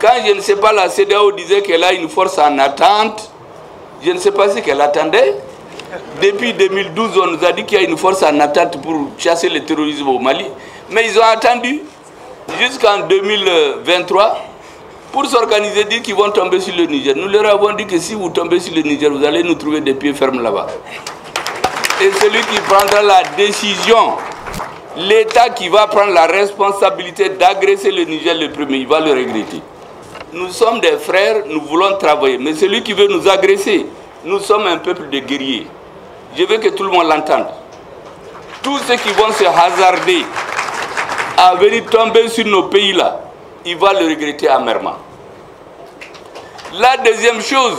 Quand, je ne sais pas, la CEDEAO disait qu'elle a une force en attente, je ne sais pas ce qu'elle attendait. Depuis 2012, on nous a dit qu'il y a une force en attente pour chasser le terrorisme au Mali. Mais ils ont attendu jusqu'en 2023 pour s'organiser, dire qu'ils vont tomber sur le Niger. Nous leur avons dit que si vous tombez sur le Niger, vous allez nous trouver des pieds fermes là-bas. Et celui qui prendra la décision, l'État qui va prendre la responsabilité d'agresser le Niger le premier, il va le regretter. Nous sommes des frères, nous voulons travailler. Mais celui qui veut nous agresser, nous sommes un peuple de guerriers. Je veux que tout le monde l'entende. Tous ceux qui vont se hasarder à venir tomber sur nos pays-là, ils vont le regretter amèrement. La deuxième chose,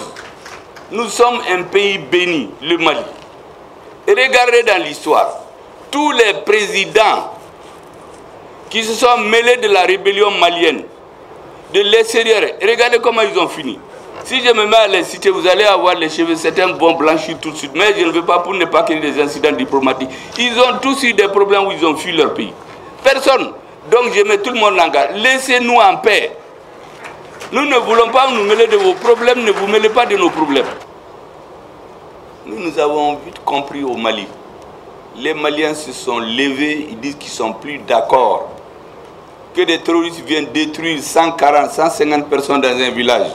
nous sommes un pays béni, le Mali. Et regardez dans l'histoire, tous les présidents qui se sont mêlés de la rébellion malienne, de l'extérieur, regardez comment ils ont fini. Si je me mets à les citer, vous allez avoir les cheveux, certains vont blanchir tout de suite. Mais je ne veux pas pour ne pas qu'il y ait des incidents diplomatiques. Ils ont tous eu des problèmes où ils ont fui leur pays. Personne. Donc je mets tout le monde en garde. Laissez-nous en paix. Nous ne voulons pas nous mêler de vos problèmes, ne vous mêlez pas de nos problèmes. Nous avons vite compris au Mali. Les Maliens se sont levés, ils disent qu'ils ne sont plus d'accord que des terroristes viennent détruire 140, 150 personnes dans un village.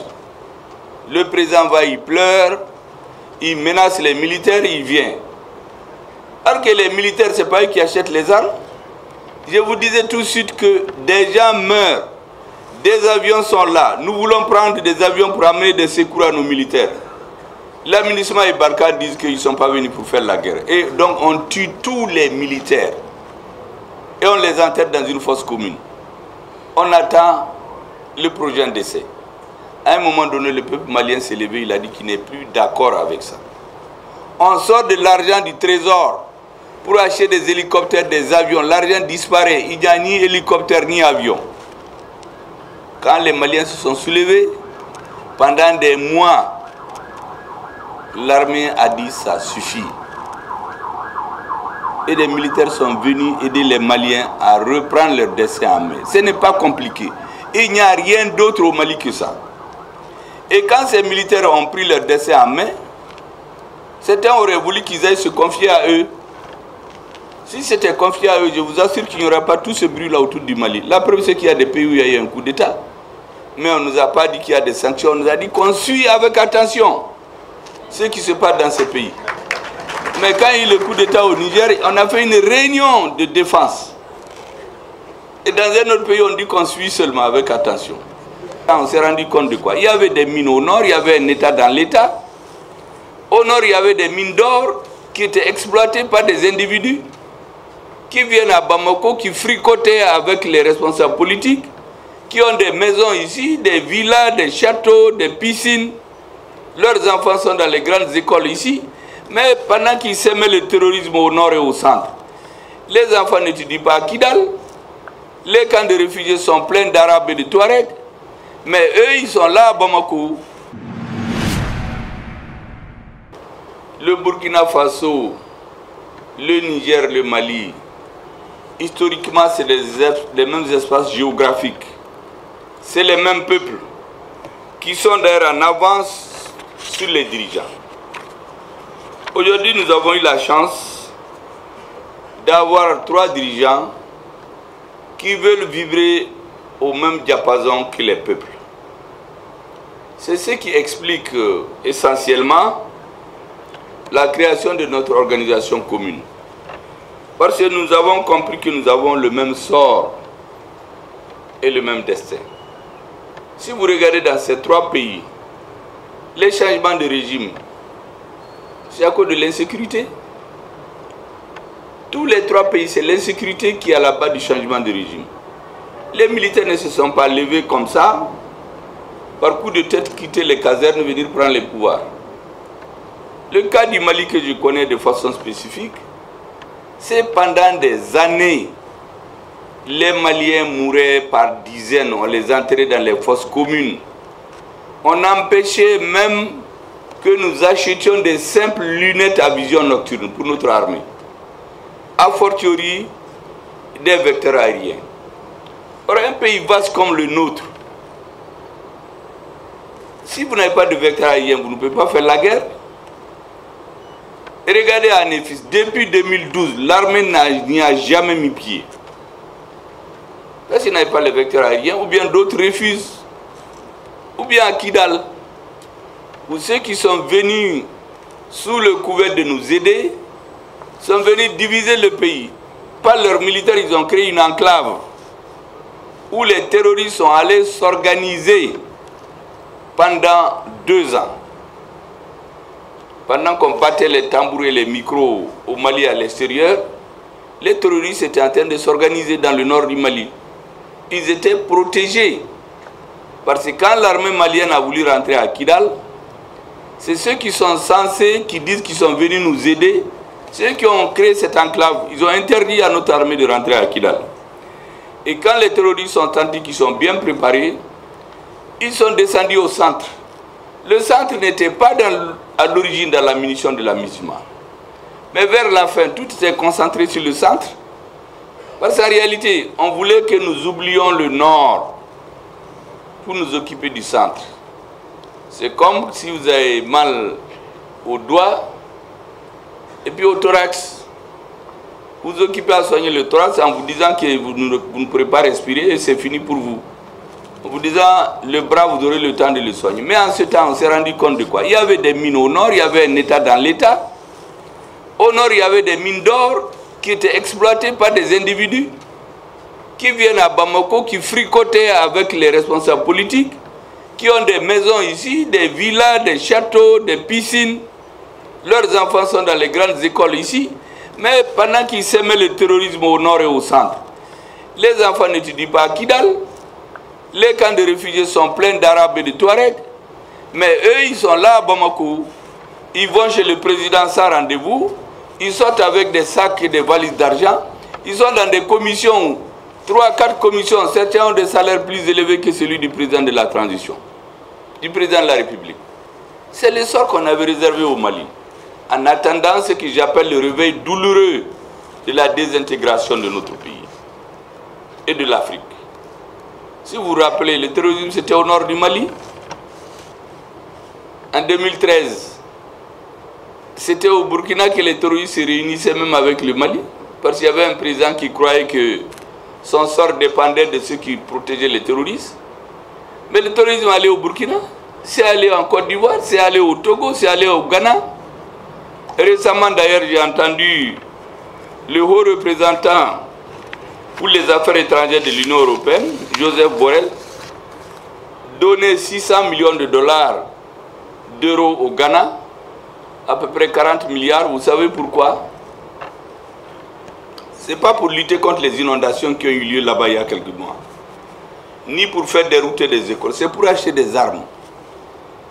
Le président va, il pleure, il menace les militaires, il vient. Alors que les militaires, ce n'est pas eux qui achètent les armes. Je vous disais tout de suite que des gens meurent, des avions sont là. Nous voulons prendre des avions pour amener des secours à nos militaires. L'aménagement et Barkhane disent qu'ils ne sont pas venus pour faire la guerre. Et donc on tue tous les militaires et on les enterre dans une fosse commune. On attend le prochain décès. À un moment donné, le peuple malien s'est levé, il a dit qu'il n'est plus d'accord avec ça. On sort de l'argent du trésor pour acheter des hélicoptères, des avions. L'argent disparaît, il n'y a ni hélicoptère ni avion. Quand les Maliens se sont soulevés, pendant des mois, l'armée a dit ça suffit. Et les militaires sont venus aider les Maliens à reprendre leur destin en main. Ce n'est pas compliqué. Il n'y a rien d'autre au Mali que ça. Et quand ces militaires ont pris leur destin en main, certains auraient voulu qu'ils aillent se confier à eux. Si c'était confié à eux, je vous assure qu'il n'y aurait pas tout ce bruit-là autour du Mali. La preuve, c'est qu'il y a des pays où il y a eu un coup d'État. Mais on ne nous a pas dit qu'il y a des sanctions. On nous a dit qu'on suit avec attention ce qui se passe dans ces pays. Mais quand il y a eu le coup d'État au Niger, on a fait une réunion de défense. Et dans un autre pays, on dit qu'on suit seulement avec attention. On s'est rendu compte de quoi? Il y avait des mines au nord, il y avait un État dans l'État. Au nord, il y avait des mines d'or qui étaient exploitées par des individus qui viennent à Bamako, qui fricotaient avec les responsables politiques, qui ont des maisons ici, des villas, des châteaux, des piscines. Leurs enfants sont dans les grandes écoles ici. Mais pendant qu'ils sèment le terrorisme au nord et au centre, les enfants n'étudient pas à Kidal. Les camps de réfugiés sont pleins d'Arabes et de Touaregs. Mais eux, ils sont là à Bamako. Le Burkina Faso, le Niger, le Mali, historiquement, c'est les mêmes espaces géographiques. C'est les mêmes peuples qui sont d'ailleurs en avance sur les dirigeants. Aujourd'hui, nous avons eu la chance d'avoir 3 dirigeants qui veulent vibrer au même diapason que les peuples. C'est ce qui explique essentiellement la création de notre organisation commune. Parce que nous avons compris que nous avons le même sort et le même destin. Si vous regardez dans ces 3 pays, les changements de régime, c'est à cause de l'insécurité. Tous les 3 pays, c'est l'insécurité qui est à la base du changement de régime. Les militaires ne se sont pas levés comme ça, par coup de tête, quitter les casernes, venir prendre les pouvoirs. Le cas du Mali que je connais de façon spécifique, c'est pendant des années, les Maliens mouraient par dizaines, on les enterrait dans les fosses communes. On empêchait même que nous achetions des simples lunettes à vision nocturne pour notre armée. A fortiori, des vecteurs aériens. Or, un pays vaste comme le nôtre, Si vous n'avez pas de vecteur aérien, vous ne pouvez pas faire la guerre. Et regardez à Néfis, depuis 2012, l'armée n'y a jamais mis pied. Parce qu'ils n'avaient pas le vecteur aérien, ou bien d'autres refusent. Ou bien à Kidal, où ceux qui sont venus sous le couvert de nous aider, sont venus diviser le pays. Par leurs militaires, ils ont créé une enclave où les terroristes sont allés s'organiser pendant 2 ans. Pendant qu'on battait les tambours et les micros au Mali à l'extérieur, les terroristes étaient en train de s'organiser dans le nord du Mali. Ils étaient protégés. Parce que quand l'armée malienne a voulu rentrer à Kidal, c'est ceux qui sont censés, qui disent qu'ils sont venus nous aider, ceux qui ont créé cette enclave, ils ont interdit à notre armée de rentrer à Kidal. Et quand les terroristes sont sentis qu'ils sont bien préparés, ils sont descendus au centre. Le centre n'était pas à l'origine dans la munition de la MINUSMA. Mais vers la fin, tout était concentré sur le centre. Parce qu'en réalité, on voulait que nous oublions le nord pour nous occuper du centre. C'est comme si vous avez mal au doigt et puis au thorax. Vous vous occupez à soigner le thorax en vous disant que vous ne pourrez pas respirer et c'est fini pour vous. En vous disant, le bras, vous aurez le temps de le soigner. Mais en ce temps, on s'est rendu compte de quoi? Il y avait des mines au nord, il y avait un État dans l'État. Au nord, il y avait des mines d'or qui étaient exploitées par des individus qui viennent à Bamako, qui fricotaient avec les responsables politiques, qui ont des maisons ici, des villas, des châteaux, des piscines. Leurs enfants sont dans les grandes écoles ici. Mais pendant qu'ils sèment le terrorisme au nord et au centre, les enfants n'étudient pas à Kidal. Les camps de réfugiés sont pleins d'Arabes et de Touaregs. Mais eux, ils sont là à Bamako. Ils vont chez le président sans rendez-vous. Ils sortent avec des sacs et des valises d'argent. Ils sont dans des commissions, 3 à 4 commissions. Certains ont des salaires plus élevés que celui du président de la transition, du président de la République. C'est le sort qu'on avait réservé au Mali. En attendant ce que j'appelle le réveil douloureux de la désintégration de notre pays et de l'Afrique. Si vous vous rappelez, le terrorisme c'était au nord du Mali. En 2013, c'était au Burkina que les terroristes se réunissaient même avec le Mali. Parce qu'il y avait un président qui croyait que son sort dépendait de ceux qui protégeaient les terroristes. Mais le terrorisme allait au Burkina, c'est allé en Côte d'Ivoire, c'est allé au Togo, c'est allé au Ghana. Récemment d'ailleurs, j'ai entendu le haut représentant pour les affaires étrangères de l'Union européenne, Joseph Borrell, donner 600 millions de dollars d'euros au Ghana, à peu près 40 milliards. Vous savez pourquoi? Ce n'est pas pour lutter contre les inondations qui ont eu lieu là-bas il y a quelques mois, ni pour faire des routes et des écoles, c'est pour acheter des armes.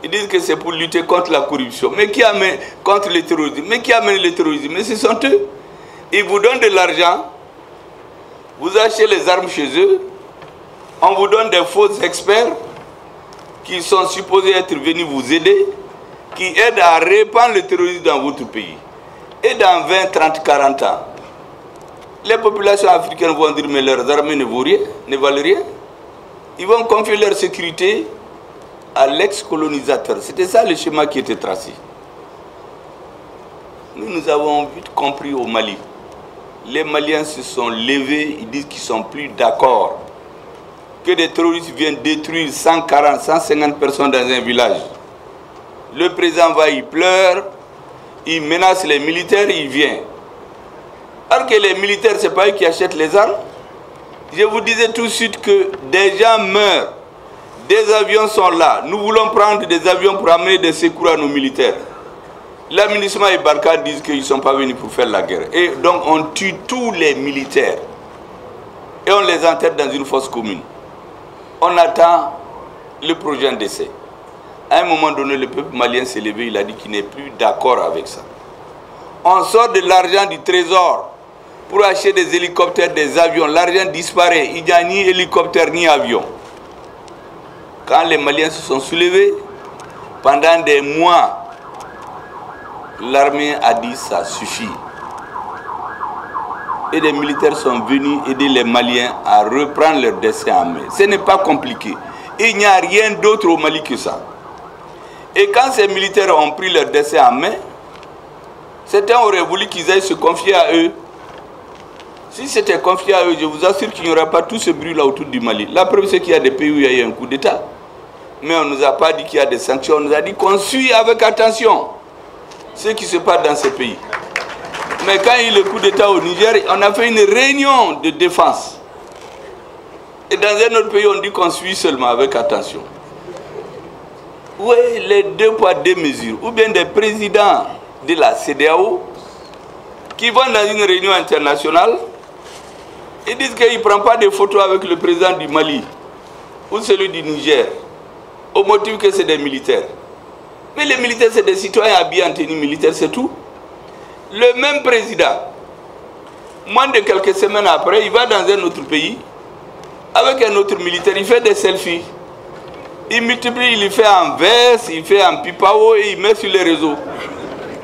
Ils disent que c'est pour lutter contre la corruption, mais qui amène contre le terrorisme. Mais qui amène le terrorisme? Mais ce sont eux. Ils vous donnent de l'argent, vous achetez les armes chez eux, on vous donne des faux experts qui sont supposés être venus vous aider, qui aident à répandre le terrorisme dans votre pays. Et dans 20, 30, 40 ans, les populations africaines vont dire mais leurs armées ne valent rien. Ils vont confier leur sécurité à l'ex-colonisateur. C'était ça le schéma qui était tracé. Nous avons vite compris au Mali. Les Maliens se sont levés, ils disent qu'ils ne sont plus d'accord que des terroristes viennent détruire 140, 150 personnes dans un village. Le président va, il pleure, il menace les militaires, il vient. Alors que les militaires, ce n'est pas eux qui achètent les armes. Je vous disais tout de suite que des gens meurent. Des avions sont là. Nous voulons prendre des avions pour amener des secours à nos militaires. La MINUSMA et Barkhane disent qu'ils ne sont pas venus pour faire la guerre. Et donc on tue tous les militaires. Et on les enterre dans une fosse commune. On attend le prochain décès. À un moment donné, le peuple malien s'est levé, il a dit qu'il n'est plus d'accord avec ça. On sort de l'argent du trésor pour acheter des hélicoptères, des avions. L'argent disparaît. Il n'y a ni hélicoptère ni avion. Quand les Maliens se sont soulevés, pendant des mois, l'armée a dit ça suffit. Et les militaires sont venus aider les Maliens à reprendre leur destin en main. Ce n'est pas compliqué. Il n'y a rien d'autre au Mali que ça. Et quand ces militaires ont pris leur destin en main, certains auraient voulu qu'ils aillent se confier à eux. Si c'était confié à eux, je vous assure qu'il n'y aurait pas tout ce bruit-là autour du Mali. La preuve, c'est qu'il y a des pays où il y a eu un coup d'État. Mais on ne nous a pas dit qu'il y a des sanctions. On nous a dit qu'on suit avec attention ce qui se passe dans ces pays. Mais quand il y a eu le coup d'État au Niger, on a fait une réunion de défense. Et dans un autre pays, on dit qu'on suit seulement avec attention. Oui, les deux poids, deux mesures. Ou bien des présidents de la CEDEAO qui vont dans une réunion internationale et disent qu'ils ne prennent pas de photos avec le président du Mali ou celui du Niger au motif que c'est des militaires. Mais les militaires, c'est des citoyens habillés en tenue militaire, c'est tout. Le même président, moins de quelques semaines après, il va dans un autre pays avec un autre militaire, il fait des selfies. Il multiplie, il fait en veste, il fait en pipao et il met sur les réseaux.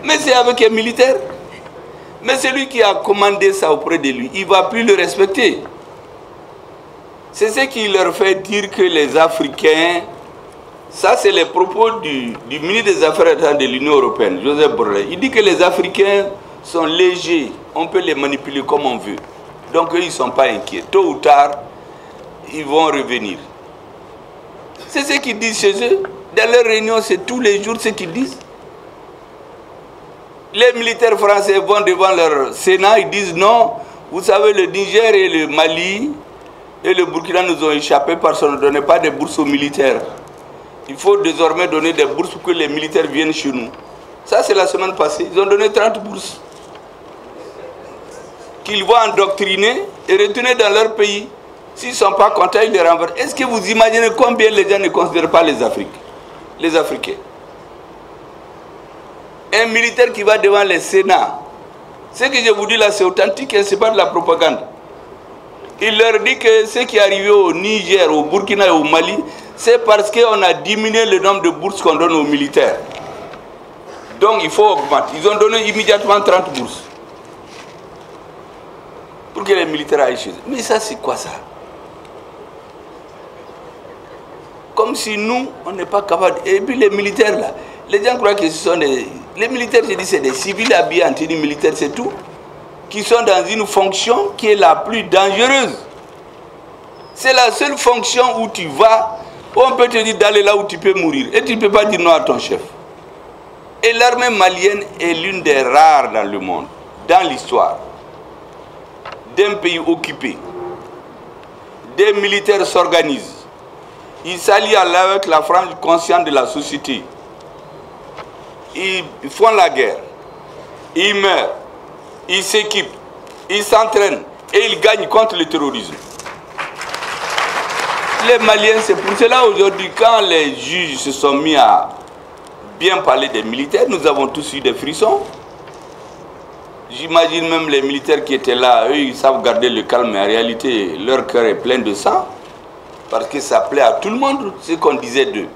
Mais c'est avec un militaire. Mais celui qui a commandé ça auprès de lui, il ne va plus le respecter. C'est ce qui leur fait dire que les Africains, ça c'est les propos du ministre des Affaires étrangères de l'Union européenne, Joseph Borrell. Il dit que les Africains sont légers, on peut les manipuler comme on veut. Donc eux, ils ne sont pas inquiets. Tôt ou tard, ils vont revenir. C'est ce qu'ils disent chez eux. Dans leurs réunions, c'est tous les jours ce qu'ils disent. Les militaires français vont devant leur Sénat, ils disent non, vous savez, le Niger et le Mali et le Burkina nous ont échappé parce qu'on ne donnait pas de bourses aux militaires. Il faut désormais donner des bourses pour que les militaires viennent chez nous. Ça, c'est la semaine passée. Ils ont donné 30 bourses qu'ils vont endoctriner et retourner dans leur pays. S'ils ne sont pas contents, ils les renversent. Est-ce que vous imaginez combien les gens ne considèrent pas les Africains? Un militaire qui va devant les Sénats, ce que je vous dis là, c'est authentique et ce n'est pas de la propagande. Il leur dit que ce qui est arrivé au Niger, au Burkina et au Mali, c'est parce qu'on a diminué le nombre de bourses qu'on donne aux militaires. Donc il faut augmenter. Ils ont donné immédiatement 30 bourses pour que les militaires aillent chez eux. Mais ça, c'est quoi ça? Comme si nous, on n'est pas capable. Et puis les militaires là, les gens croient que ce sont des... Les militaires, je dis, c'est des civils habillés en tenue militaire, c'est tout. Qui sont dans une fonction qui est la plus dangereuse. C'est la seule fonction où tu vas, où on peut te dire d'aller là où tu peux mourir. Et tu ne peux pas dire non à ton chef. Et l'armée malienne est l'une des rares dans le monde, dans l'histoire, d'un pays occupé. Des militaires s'organisent. Ils s'allient avec la frange consciente de la société. Ils font la guerre. Ils meurent. Ils s'équipent. Ils s'entraînent. Et ils gagnent contre le terrorisme. Les Maliens, c'est pour cela aujourd'hui, quand les juges se sont mis à bien parler des militaires, nous avons tous eu des frissons. J'imagine même les militaires qui étaient là, eux, ils savent garder le calme, mais en réalité, leur cœur est plein de sang. Parce que ça plaît à tout le monde, ce qu'on disait d'eux.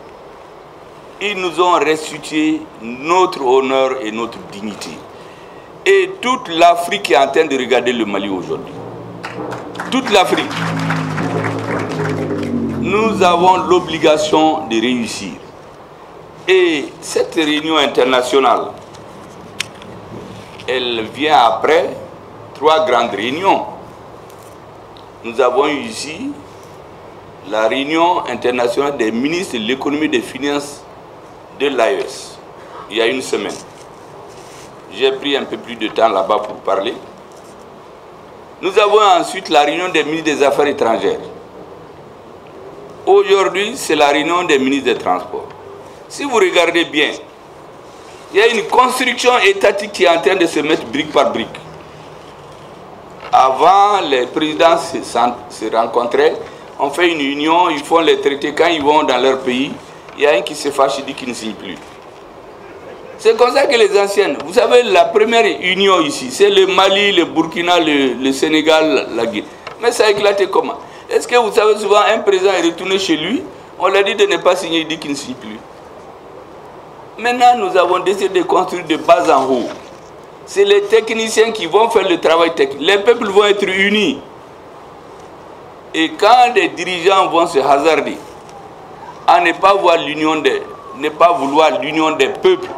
Ils nous ont restitué notre honneur et notre dignité. Et toute l'Afrique est en train de regarder le Mali aujourd'hui. Toute l'Afrique. Nous avons l'obligation de réussir. Et cette réunion internationale, elle vient après 3 grandes réunions. Nous avons eu ici la réunion internationale des ministres de l'économie et des finances de l'AES, il y a une semaine. J'ai pris un peu plus de temps là-bas pour parler. Nous avons ensuite la réunion des ministres des Affaires étrangères. Aujourd'hui, c'est la réunion des ministres des Transports. Si vous regardez bien, il y a une construction étatique qui est en train de se mettre brique par brique. Avant, les présidents se rencontraient, on fait une union, ils font les traités. Quand ils vont dans leur pays, il y a un qui se fâche et dit qu'il ne signe plus. C'est comme ça que les anciennes... Vous savez, la première union ici, c'est le Mali, le Burkina, le Sénégal, la Guinée. Mais ça a éclaté comment? Est-ce que vous savez, souvent, un président est retourné chez lui, on lui a dit de ne pas signer, il dit qu'il ne signe plus. Maintenant, nous avons décidé de construire de bas en haut. C'est les techniciens qui vont faire le travail technique. Les peuples vont être unis. Et quand les dirigeants vont se hasarder à ne pas voir l'union ne pas vouloir l'union des peuples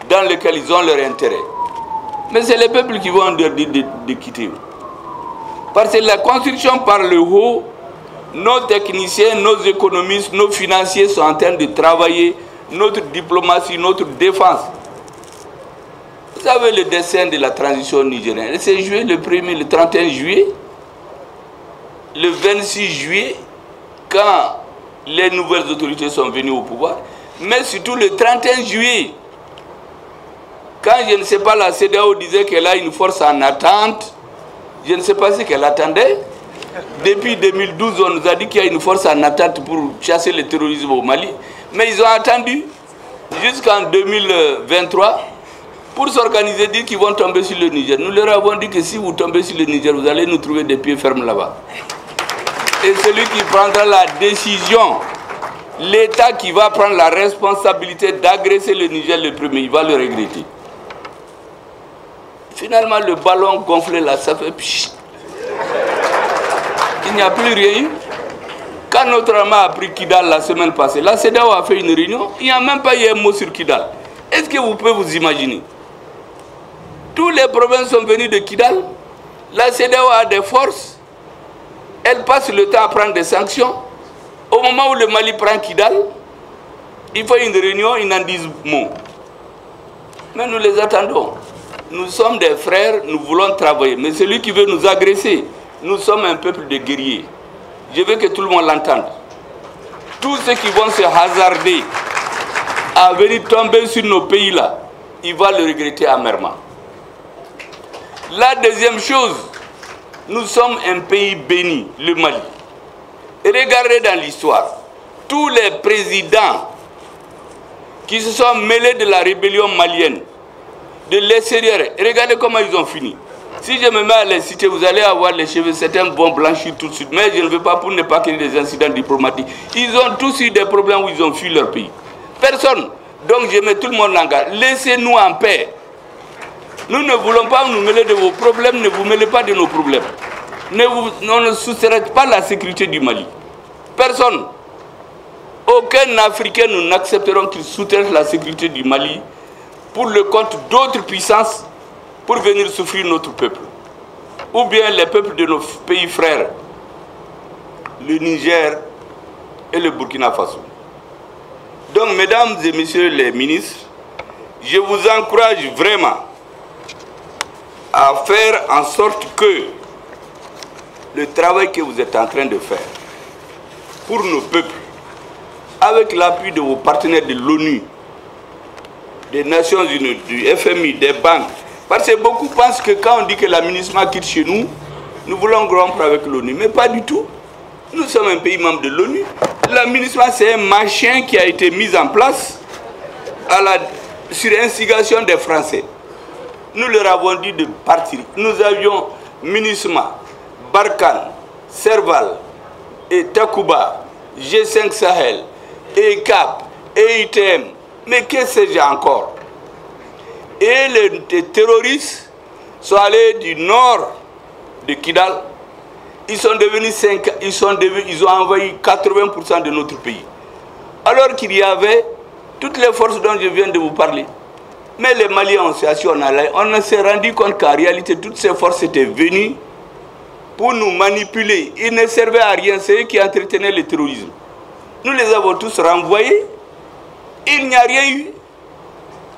dans lesquels ils ont leur intérêt. Mais c'est les peuples qui vont leur dire de quitter. Parce que la construction par le haut, nos techniciens, nos économistes, nos financiers sont en train de travailler notre diplomatie, notre défense. Vous savez le dessin de la transition nigérienne. Elle s'est jouée le 1er, le 31 juillet, le 26 juillet, quand les nouvelles autorités sont venues au pouvoir, mais surtout le 31 juillet, quand je ne sais pas, la CEDEAO disait qu'elle a une force en attente, je ne sais pas ce qu'elle attendait. Depuis 2012, on nous a dit qu'il y a une force en attente pour chasser le terrorisme au Mali. Mais ils ont attendu jusqu'en 2023 pour s'organiser, dire qu'ils vont tomber sur le Niger. Nous leur avons dit que si vous tombez sur le Niger, vous allez nous trouver des pieds fermes là-bas. Et celui qui prendra la décision, l'État qui va prendre la responsabilité d'agresser le Niger le premier, il va le regretter. Finalement, le ballon gonflé là, ça fait pchit. Il n'y a plus rien eu. Quand notre armée a pris Kidal la semaine passée, la CEDEAO a fait une réunion, il n'y a même pas eu un mot sur Kidal. Est-ce que vous pouvez vous imaginer? Tous les problèmes sont venus de Kidal. La CEDEAO a des forces. Elle passe le temps à prendre des sanctions. Au moment où le Mali prend Kidal, il faut une réunion, ils n'en disent mot. Mais nous les attendons. Nous sommes des frères, nous voulons travailler. Mais celui qui veut nous agresser, nous sommes un peuple de guerriers. Je veux que tout le monde l'entende. Tous ceux qui vont se hasarder à venir tomber sur nos pays là, ils vont le regretter amèrement. La deuxième chose, nous sommes un pays béni, le Mali. Et regardez dans l'histoire, tous les présidents qui se sont mêlés de la rébellion malienne, de l'extérieur, regardez comment ils ont fini. Si je me mets à les citer, vous allez avoir les cheveux, certains vont blanchir tout de suite. Mais je ne veux pas, pour ne pas qu'il y ait des incidents diplomatiques. Ils ont tous eu des problèmes où ils ont fui leur pays. Personne. Donc je mets tout le monde en garde. Laissez-nous en paix. Nous ne voulons pas nous mêler de vos problèmes, ne vous mêlez pas de nos problèmes. On ne soustraite pas la sécurité du Mali. Personne. Aucun Africain, nous n'accepterons qu'il sous-traite la sécurité du Mali pour le compte d'autres puissances pour venir souffrir notre peuple. Ou bien les peuples de nos pays frères, le Niger et le Burkina Faso. Donc, mesdames et messieurs les ministres, je vous encourage vraiment à faire en sorte que le travail que vous êtes en train de faire pour nos peuples, avec l'appui de vos partenaires de l'ONU, des Nations Unies, du FMI, des banques, parce que beaucoup pensent que quand on dit que l'administration quitte chez nous, nous voulons rompre avec l'ONU. Mais pas du tout. Nous sommes un pays membre de l'ONU. L'administration, c'est un machin qui a été mis en place sur instigation des Français. Nous leur avons dit de partir. Nous avions MINUSMA, Barkhane, Serval, et Takuba, G5 Sahel, ECAP, EITM. Mais qu'est-ce que j'ai encore? Et les terroristes sont allés du nord de Kidal. Ils ont envahi 80% de notre pays. Alors qu'il y avait toutes les forces dont je viens de vous parler. Mais les Maliens ont s'est assis, on s'est rendu compte qu'en réalité, toutes ces forces étaient venues pour nous manipuler. Ils ne servaient à rien, c'est eux qui entretenaient le terrorisme. Nous les avons tous renvoyés. Il n'y a rien eu.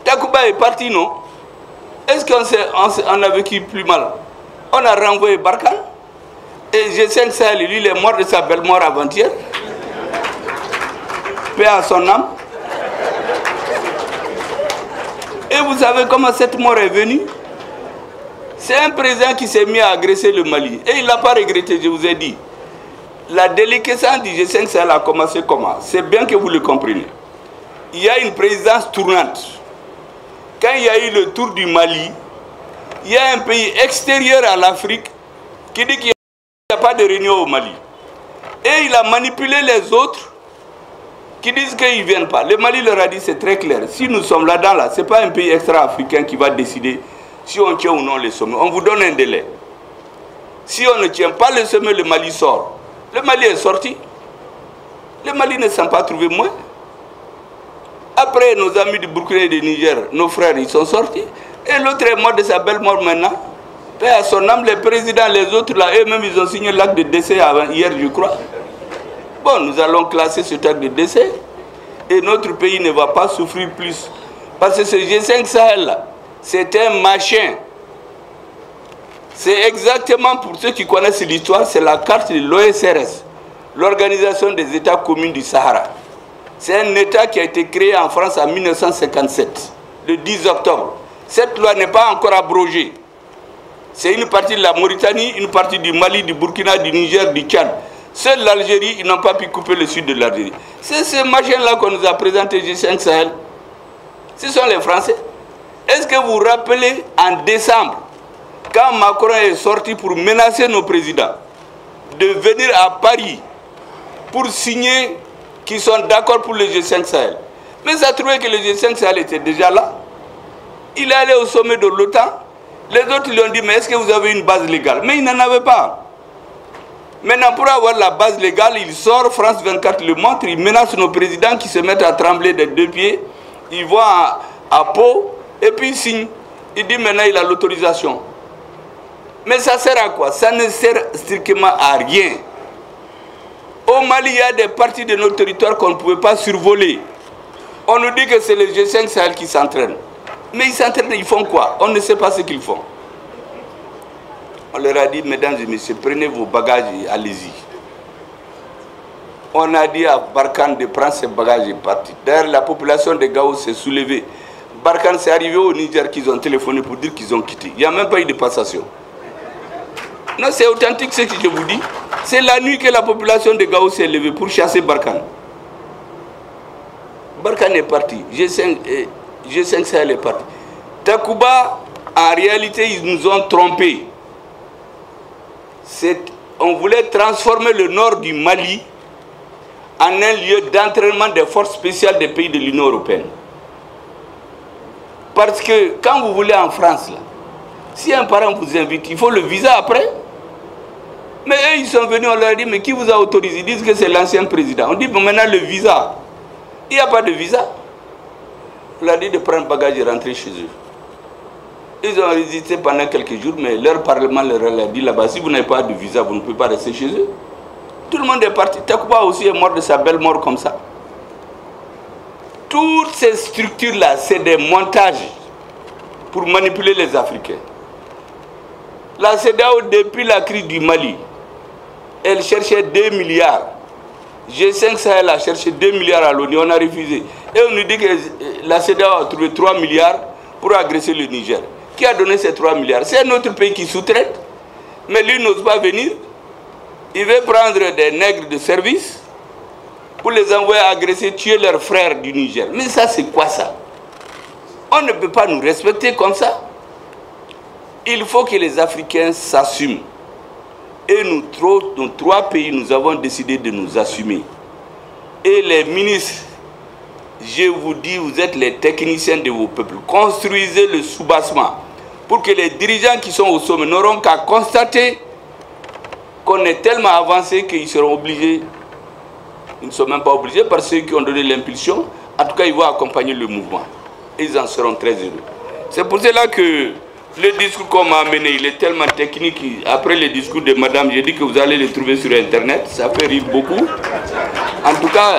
Takuba est parti, non? Est-ce qu'on a vécu plus mal? On a renvoyé Barkhane. Et G5 Sahel, lui, il est mort de sa belle mort avant-hier. Paix à son âme. Et vous savez comment cette mort est venue? C'est un président qui s'est mis à agresser le Mali. Et il n'a pas regretté, je vous ai dit. La déliquescence du G5 Sahel a commencé comment? C'est bien que vous le compreniez. Il y a une présidence tournante. Quand il y a eu le tour du Mali, il y a un pays extérieur à l'Afrique qui dit qu'il n'y a pas de réunion au Mali. Et il a manipulé les autres qui disent qu'ils ne viennent pas. Le Mali leur a dit, c'est très clair. Si nous sommes là-dedans, là, ce n'est pas un pays extra-africain qui va décider si on tient ou non le sommet. On vous donne un délai. Si on ne tient pas le sommet, le Mali sort. Le Mali est sorti. Le Mali ne s'en pas trouvé moins. Après, nos amis du Burkina et du Niger, nos frères, ils sont sortis. Et l'autre est mort de sa belle mort maintenant. Paix à son âme, les présidents, les autres, là, eux-mêmes, ils ont signé l'acte de décès hier, je crois. Bon, nous allons classer cet acte de décès. Et notre pays ne va pas souffrir plus. Parce que ce G5 Sahel, c'est un machin. C'est exactement, pour ceux qui connaissent l'histoire, c'est la carte de l'OSRS, l'Organisation des États communs du Sahara. C'est un État qui a été créé en France en 1957, le 10 octobre. Cette loi n'est pas encore abrogée. C'est une partie de la Mauritanie, une partie du Mali, du Burkina, du Niger, du Tchad. Seule l'Algérie, ils n'ont pas pu couper le sud de l'Algérie. C'est ce machin-là qu'on nous a présenté, G5 Sahel. Ce sont les Français. Est-ce que vous vous rappelez, en décembre, quand Macron est sorti pour menacer nos présidents de venir à Paris pour signer qu'ils sont d'accord pour le G5 Sahel. Mais ça trouvait que le G5 Sahel était déjà là. Il est allé au sommet de l'OTAN. Les autres lui ont dit, mais est-ce que vous avez une base légale? Mais il n'en avait pas. Maintenant, pour avoir la base légale, il sort, France 24 le montre, il menace nos présidents qui se mettent à trembler des deux pieds. Il voit à Pau, et puis il signe. Il dit maintenant il a l'autorisation. Mais ça sert à quoi? Ça ne sert strictement à rien. Au Mali, il y a des parties de notre territoire qu'on ne pouvait pas survoler. On nous dit que c'est les G5 Sahel qui s'entraînent. Mais ils s'entraînent, ils font quoi? On ne sait pas ce qu'ils font. On leur a dit, mesdames et messieurs, prenez vos bagages et allez-y. On a dit à Barkhane de prendre ses bagages et partir. D'ailleurs, la population de Gao s'est soulevée. Barkhane, c'est arrivé au Niger qu'ils ont téléphoné pour dire qu'ils ont quitté. Il n'y a même pas eu de passation. Non, c'est authentique ce que je vous dis. C'est la nuit que la population de Gao s'est levée pour chasser Barkhane. Barkhane est parti. G5 Sahel est parti. Takuba, en réalité, ils nous ont trompés. On voulait transformer le nord du Mali en un lieu d'entraînement des forces spéciales des pays de l'Union européenne. Parce que quand vous voulez en France, là, si un parent vous invite, il faut le visa après. Mais eux, ils sont venus, on leur a dit, mais qui vous a autorisé? Ils disent que c'est l'ancien président. On dit, bon, maintenant le visa. Il n'y a pas de visa. On leur a dit de prendre bagage et rentrer chez eux. Ils ont résisté pendant quelques jours, mais leur parlement leur a dit là-bas, si vous n'avez pas de visa, vous ne pouvez pas rester chez eux. Tout le monde est parti. Takuba aussi est mort de sa belle mort comme ça. Toutes ces structures-là, c'est des montages pour manipuler les Africains. La CEDEAO, depuis la crise du Mali, elle cherchait 2 milliards. G5 Sahel a cherché 2 milliards à l'ONU, on a refusé. Et on nous dit que la CEDEAO a trouvé 3 milliards pour agresser le Niger. Qui a donné ces 3 milliards? C'est un autre pays qui sous-traite. Mais lui n'ose pas venir. Il veut prendre des nègres de service pour les envoyer agresser, tuer leurs frères du Niger. Mais ça, c'est quoi ça? On ne peut pas nous respecter comme ça. Il faut que les Africains s'assument. Et nos 3 pays, nous avons décidé de nous assumer. Et les ministres, je vous dis, vous êtes les techniciens de vos peuples. Construisez le soubassement pour que les dirigeants qui sont au sommet n'auront qu'à constater qu'on est tellement avancé qu'ils seront obligés. Ils ne sont même pas obligés par ceux qui ont donné l'impulsion. En tout cas, ils vont accompagner le mouvement. Ils en seront très heureux. C'est pour cela que le discours qu'on m'a amené, il est tellement technique. Après le discours de madame, j'ai dit que vous allez le trouver sur Internet. Ça fait rire beaucoup. En tout cas,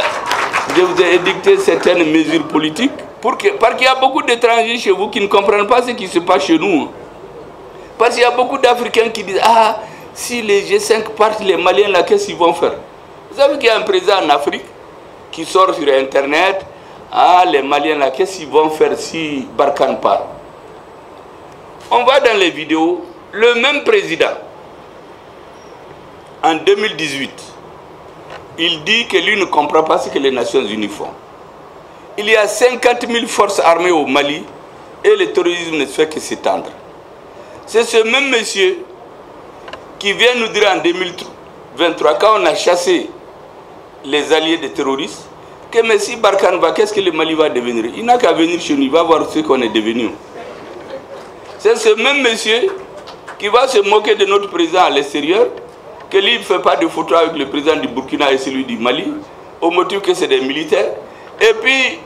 je vous ai édicté certaines mesures politiques. Parce qu'il y a beaucoup d'étrangers chez vous qui ne comprennent pas ce qui se passe chez nous. Parce qu'il y a beaucoup d'Africains qui disent, ah, si les G5 partent, les Maliens, là, qu'est-ce qu'ils vont faire? Vous savez qu'il y a un président en Afrique qui sort sur Internet, ah, les Maliens, là, qu'est-ce qu'ils vont faire si Barkhane part? On va dans les vidéos, le même président, en 2018, il dit que lui ne comprend pas ce que les Nations Unies font. Il y a 50 000 forces armées au Mali et le terrorisme ne fait que s'étendre. C'est ce même monsieur qui vient nous dire en 2023, quand on a chassé les alliés des terroristes, que mais si Barkhane va, qu'est-ce que le Mali va devenir? Il n'a qu'à venir chez nous, il va voir ce qu'on est devenu. C'est ce même monsieur qui va se moquer de notre président à l'extérieur, que lui ne fait pas de photo avec le président du Burkina et celui du Mali, au motif que c'est des militaires. Et puis,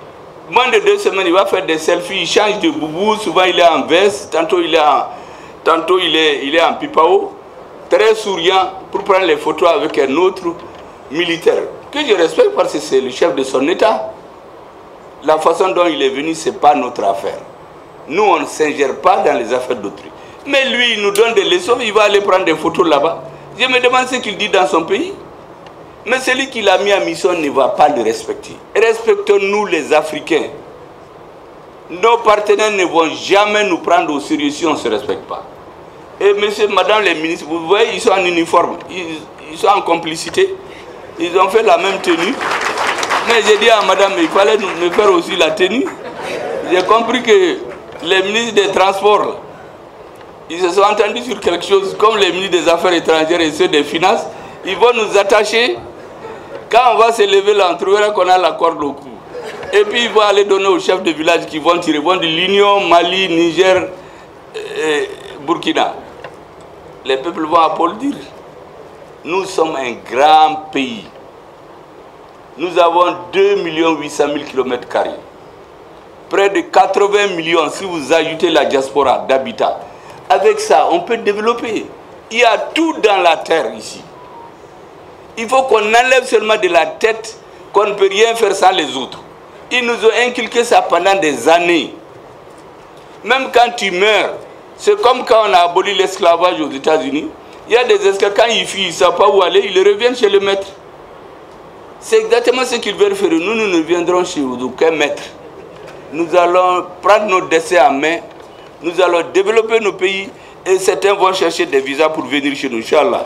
moins de 2 semaines, il va faire des selfies, il change de boubou, souvent il est en veste, tantôt il est en pipao, très souriant pour prendre les photos avec un autre militaire, que je respecte parce que c'est le chef de son État. La façon dont il est venu, ce n'est pas notre affaire. Nous, on ne s'ingère pas dans les affaires d'autrui. Mais lui, il nous donne des leçons, il va aller prendre des photos là-bas. Je me demande ce qu'il dit dans son pays. Mais celui qui l'a mis en mission ne va pas le respecter. Respectons-nous les Africains. Nos partenaires ne vont jamais nous prendre au sérieux si on ne se respecte pas. Et monsieur, madame les ministres, vous voyez, ils sont en uniforme, ils sont en complicité. Ils ont fait la même tenue. Mais j'ai dit à madame, il fallait me faire aussi la tenue. J'ai compris que les ministres des Transports, ils se sont entendus sur quelque chose, comme les ministres des Affaires étrangères et ceux des Finances. Ils vont nous attacher. Quand on va se lever là, on trouvera qu'on a la corde au cou. Et puis ils vont aller donner aux chefs de village qui vont tirer. Ils vont de l'Union, Mali, Niger, Burkina. Les peuples vont applaudir. Nous sommes un grand pays. Nous avons 2 800 000 km². Près de 80 millions si vous ajoutez la diaspora d'habitat. Avec ça, on peut développer. Il y a tout dans la terre ici. Il faut qu'on enlève seulement de la tête qu'on ne peut rien faire sans les autres. Ils nous ont inculqué ça pendant des années. Même quand tu meurs, c'est comme quand on a aboli l'esclavage aux États-Unis. Il y a des esclaves, quand ils fuient, ils ne savent pas où aller, ils reviennent chez le maître. C'est exactement ce qu'ils veulent faire. Nous ne viendrons chez aucun maître. Nous allons prendre nos destins en main. Nous allons développer nos pays. Et certains vont chercher des visas pour venir chez nous, Inch'Allah.